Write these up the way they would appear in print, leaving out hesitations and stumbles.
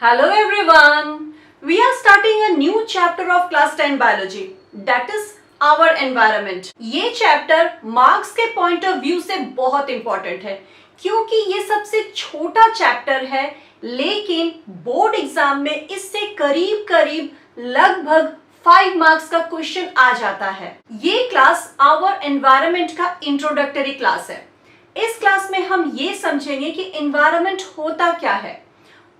Hello everyone. We are starting a new chapter of class 10 biology, that is our environment. ये chapter marks के point of view से बहुत important है क्योंकि ये सबसे छोटा चैप्टर है, लेकिन बोर्ड एग्जाम में इससे करीब करीब लगभग 5 मार्क्स का क्वेश्चन आ जाता है। ये क्लास आवर एनवायरनमेंट का इंट्रोडक्टरी क्लास है। इस क्लास में हम ये समझेंगे कि एनवायरनमेंट होता क्या है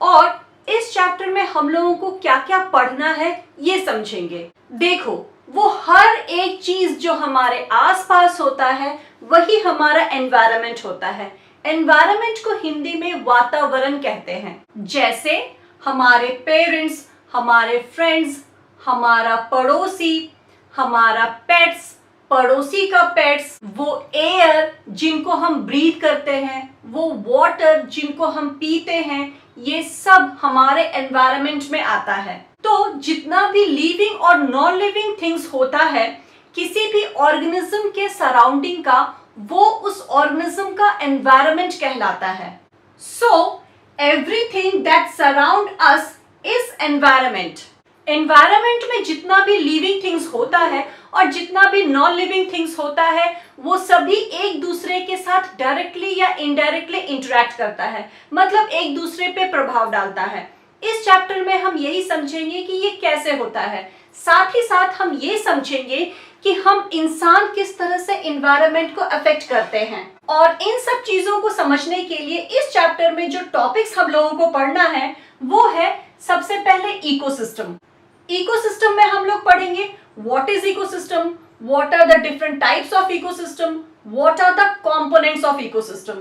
और इस चैप्टर में हम लोगों को क्या क्या पढ़ना है ये समझेंगे। देखो, वो हर एक चीज जो हमारे आसपास होता है वही हमारा एनवायरनमेंट होता है। एनवायरनमेंट को हिंदी में वातावरण कहते हैं। जैसे हमारे पेरेंट्स, हमारे फ्रेंड्स, हमारा पड़ोसी, हमारा पेट्स, पड़ोसी का पेट्स, वो एयर जिनको हम ब्रीथ करते हैं, वो वाटर जिनको हम पीते हैं, ये सब हमारे एनवायरनमेंट में आता है। तो जितना भी लिविंग और नॉन लिविंग थिंग्स होता है किसी भी ऑर्गेनिज्म के सराउंडिंग का, वो उस ऑर्गेनिज्म का एनवायरनमेंट कहलाता है। So everything that surround us is environment. Environment में जितना भी लिविंग थिंग्स होता है और जितना भी नॉन लिविंग थिंग्स होता है वो सभी एक दूसरे के साथ डायरेक्टली या इनडायरेक्टली इंटरेक्ट करता है, मतलब एक दूसरे पे प्रभाव डालता है। इस चैप्टर में हम यही समझेंगे कि ये कैसे होता है। साथ ही साथ हम ये समझेंगे कि हम इंसान किस तरह से एनवायरनमेंट को अफेक्ट करते हैं। और इन सब चीजों को समझने के लिए इस चैप्टर में जो टॉपिक्स हम लोगों को पढ़ना है वो है सबसे पहले इकोसिस्टम। इकोसिस्टम में हम लोग पढ़ेंगे what is ecosystem, what are the different types of ecosystem, what are the components of ecosystem.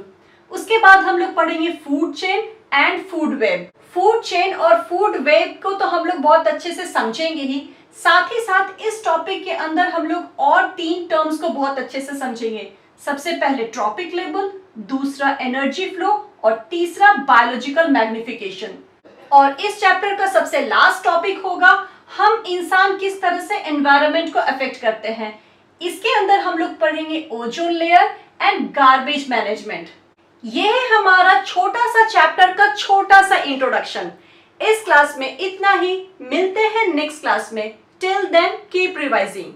उसके बाद हम लोग पढ़ेंगे food chain and food web. Food chain और फूड वेब को तो हम लोग बहुत अच्छे से समझेंगे ही, साथ ही साथ इस टॉपिक के अंदर हम लोग और 3 टर्म्स को बहुत अच्छे से समझेंगे। सबसे पहले ट्रॉपिक लेवल, दूसरा एनर्जी फ्लो और तीसरा बायोलॉजिकल मैग्निफिकेशन। और इस चैप्टर का सबसे लास्ट टॉपिक होगा हम इंसान किस तरह से एनवायरनमेंट को अफेक्ट करते हैं। इसके अंदर हम लोग पढ़ेंगे ozone layer and garbage management. यह है हमारा छोटा सा चैप्टर का छोटा सा इंट्रोडक्शन। इस क्लास में इतना ही, मिलते हैं नेक्स्ट क्लास में। Till then keep revising.